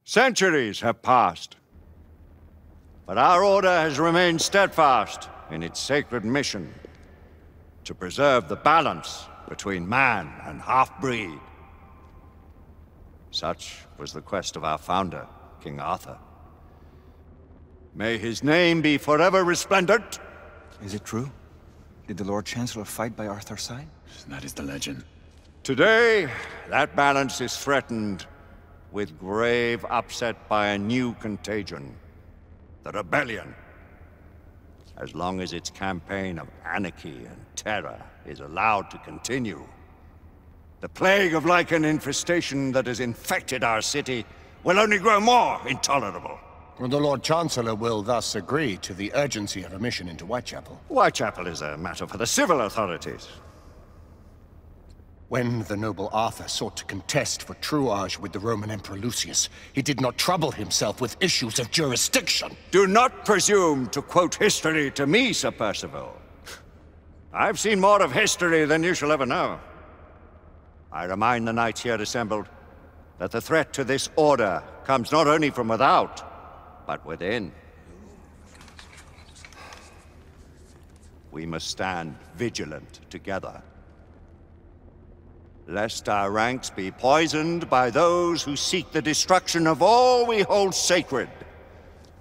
Centuries have passed, but our order has remained steadfast in its sacred mission to preserve the balance between man and half-breed. Such was the quest of our founder, King Arthur. May his name be forever resplendent. Is it true? Did the Lord Chancellor fight by Arthur's side? That is the legend. Today, that balance is threatened with grave upset by a new contagion, the rebellion. As long as its campaign of anarchy and terror is allowed to continue, the plague of lichen infestation that has infected our city will only grow more intolerable. Well, the Lord Chancellor will thus agree to the urgency of a mission into Whitechapel. Whitechapel is a matter for the civil authorities. When the noble Arthur sought to contest for truage with the Roman Emperor Lucius, he did not trouble himself with issues of jurisdiction. Do not presume to quote history to me, Sir Percival. I've seen more of history than you shall ever know. I remind the knights here assembled that the threat to this order comes not only from without, but within. We must stand vigilant together, lest our ranks be poisoned by those who seek the destruction of all we hold sacred.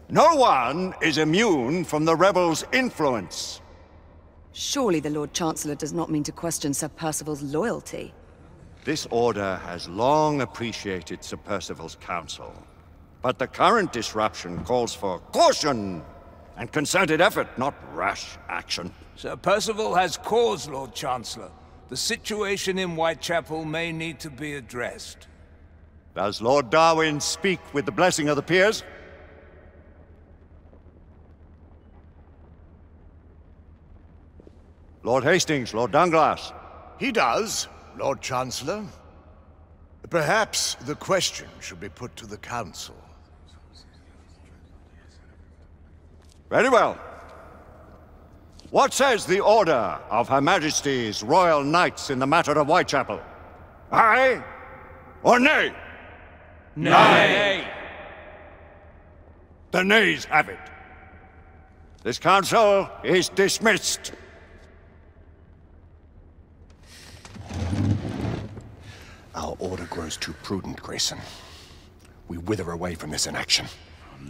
No one is immune from the rebels' influence. Surely the Lord Chancellor does not mean to question Sir Percival's loyalty. This order has long appreciated Sir Percival's counsel, but the current disruption calls for caution and concerted effort, not rash action. Sir Percival has cause, Lord Chancellor. The situation in Whitechapel may need to be addressed. Does Lord Darwin speak with the blessing of the peers? Lord Hastings, Lord Dunglass. He does, Lord Chancellor. Perhaps the question should be put to the Council. Very well. What says the Order of Her Majesty's Royal Knights in the matter of Whitechapel? Aye or nay? Nay! The nays have it. This council is dismissed. Our order grows too prudent, Grayson. We wither away from this inaction.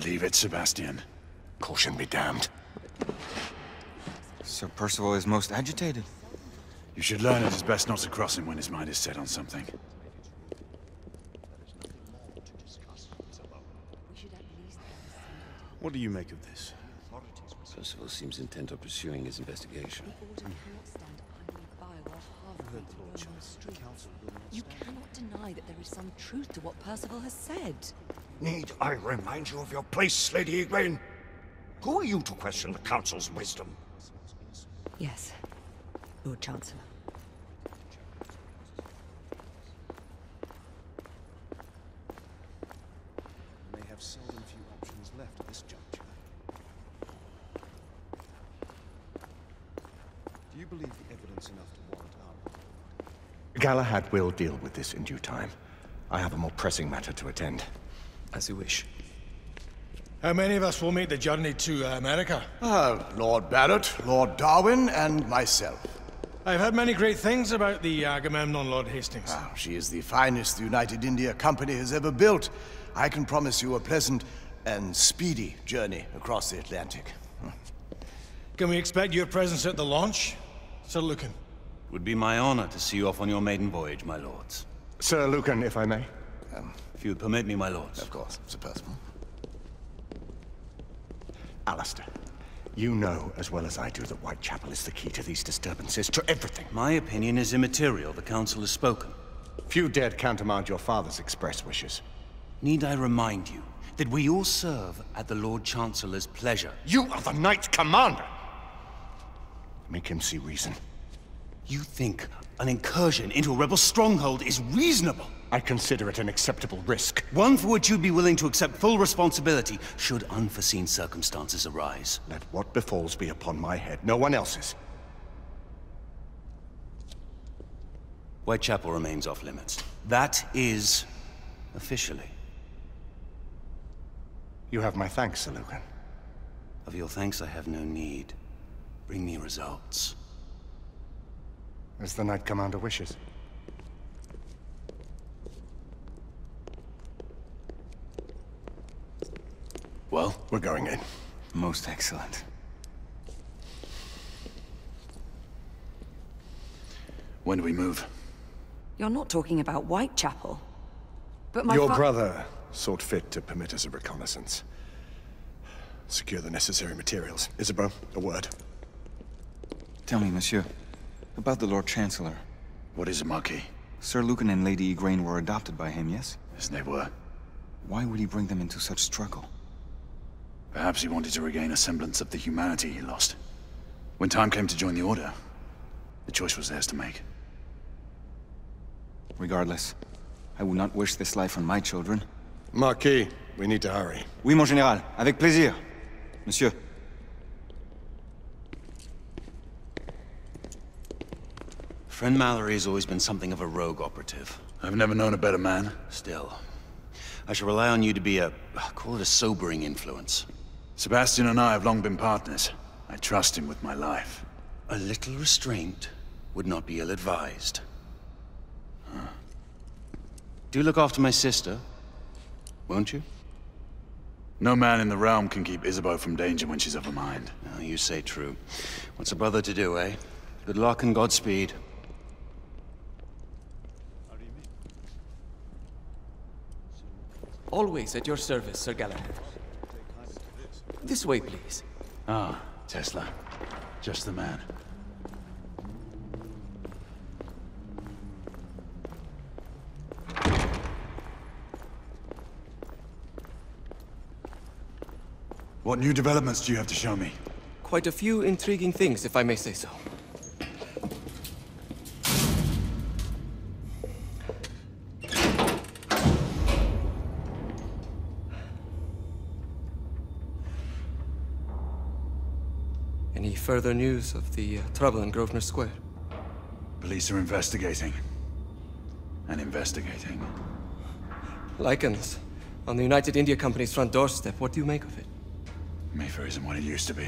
Leave it, Sebastian. Caution be damned. Sir Percival is most agitated. You should learn it is best not to cross him when his mind is set on something. What do you make of this? Percival seems intent on pursuing his investigation. You cannot deny that there is some truth to what Percival has said. Need I remind you of your place, Lady Egwene? Who are you to question the Council's wisdom? Yes, Lord Chancellor. They have seldom few options left at this juncture. Do you believe the evidence enough to warrant our... Galahad will deal with this in due time. I have a more pressing matter to attend. As you wish. How many of us will make the journey to America? Lord Barrett, Lord Darwin, and myself. I've heard many great things about the Agamemnon, Lord Hastings. She is the finest the United India Company has ever built. I can promise you a pleasant and speedy journey across the Atlantic. Can we expect your presence at the launch, Sir Lucan? Would be my honor to see you off on your maiden voyage, my lords. Sir Lucan, if I may. If you would permit me, my lords. Of course, Sir Percival. Alistair, you know as well as I do that Whitechapel is the key to these disturbances, to everything. My opinion is immaterial. The Council has spoken. Few dared countermand your father's express wishes. Need I remind you that we all serve at the Lord Chancellor's pleasure? You are the Knight Commander! Make him see reason. You think an incursion into a rebel stronghold is reasonable? I consider it an acceptable risk. One for which you'd be willing to accept full responsibility should unforeseen circumstances arise. Let what befalls be upon my head, no one else's. Whitechapel remains off limits. That is officially. You have my thanks, Sir Lucan. Of your thanks I have no need. Bring me results. As the Knight Commander wishes. Well? We're going in. Most excellent. When do we move? You're not talking about Whitechapel. But my Your brother sought fit to permit us a reconnaissance. Secure the necessary materials. Isabeau, a word. Tell me, monsieur, about the Lord Chancellor. What is it, Marquis? Sir Lucan and Lady Igraine were adopted by him, yes? Yes, they were. Why would he bring them into such struggle? Perhaps he wanted to regain a semblance of the humanity he lost. When time came to join the Order, the choice was theirs to make. Regardless, I would not wish this life on my children. Marquis, we need to hurry. Oui, mon général. Avec plaisir. Monsieur. Friend Mallory has always been something of a rogue operative. I've never known a better man. Still, I shall rely on you to be call it a sobering influence. Sebastian and I have long been partners. I trust him with my life. A little restraint would not be ill-advised. Do look after my sister, won't you? No man in the realm can keep Isabeau from danger when she's of a mind. Oh, you say true. What's a brother to do, eh? Good luck and Godspeed. Always at your service, Sir Galahad. This way, please. Ah, Tesla. Just the man. What new developments do you have to show me? Quite a few intriguing things, if I may say so. Any further news of the trouble in Grosvenor Square? Police are investigating. And investigating. Lycans. On the United India Company's front doorstep. What do you make of it? Mayfair isn't what it used to be.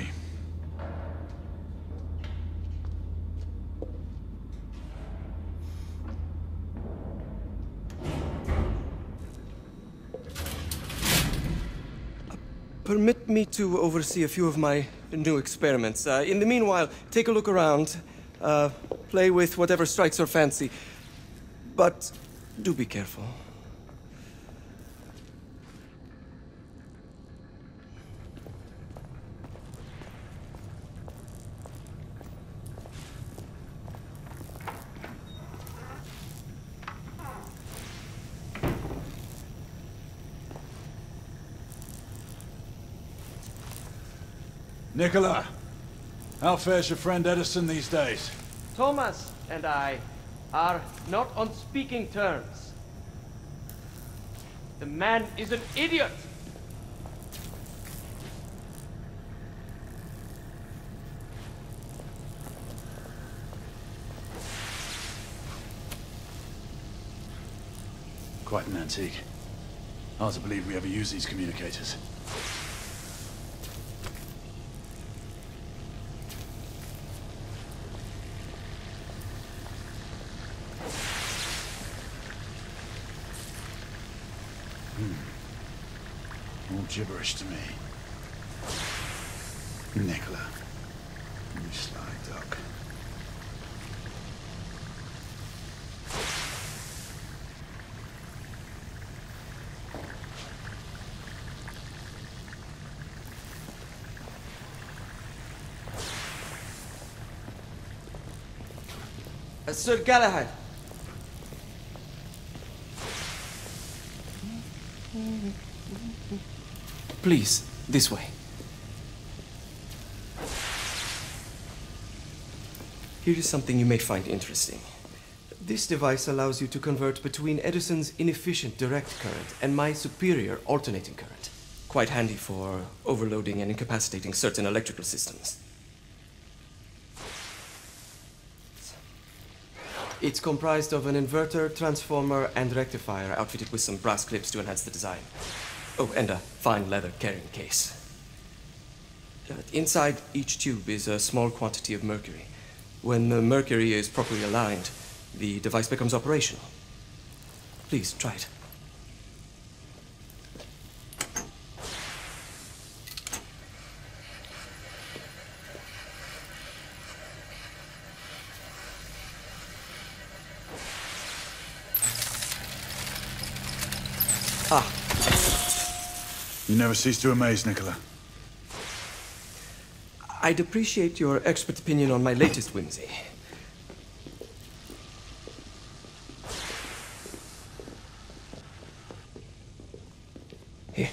Permit me to oversee a few of my new experiments. In the meanwhile, take a look around. Play with whatever strikes your fancy. But do be careful. Nicola, how fares your friend Edison these days? Thomas and I are not on speaking terms. The man is an idiot! Quite an antique. Hard to believe we ever use these communicators. All gibberish to me. Nicola, you sly duck. Sir Galahad. Please, this way. Here is something you may find interesting. This device allows you to convert between Edison's inefficient direct current and my superior alternating current. Quite handy for overloading and incapacitating certain electrical systems. It's comprised of an inverter, transformer, and rectifier outfitted with some brass clips to enhance the design. Oh, and a fine leather carrying case. Inside each tube is a small quantity of mercury. When the mercury is properly aligned, the device becomes operational. Please, try it. Ah. You never cease to amaze, Nicola. I'd appreciate your expert opinion on my latest whimsy. Here.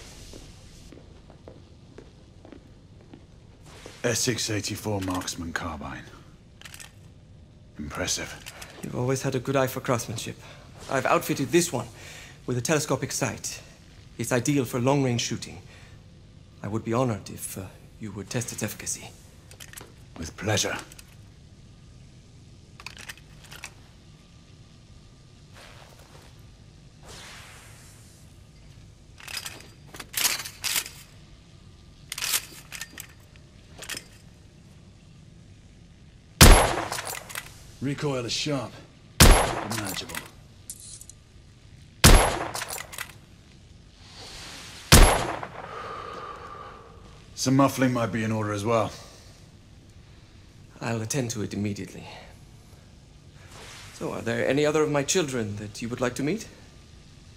Essex 84 Marksman Carbine. Impressive. You've always had a good eye for craftsmanship. I've outfitted this one with a telescopic sight. It's ideal for long-range shooting. I would be honored if you would test its efficacy. With pleasure. Recoil is sharp, but manageable. Some muffling might be in order as well. I'll attend to it immediately. So, are there any other of my children that you would like to meet?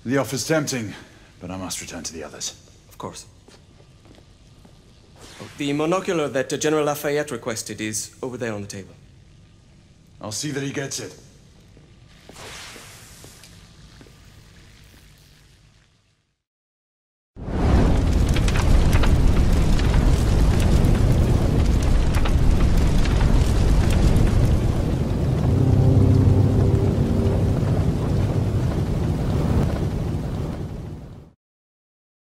The offer's tempting, but I must return to the others. Of course. Oh, the monocular that General Lafayette requested is over there on the table. I'll see that he gets it.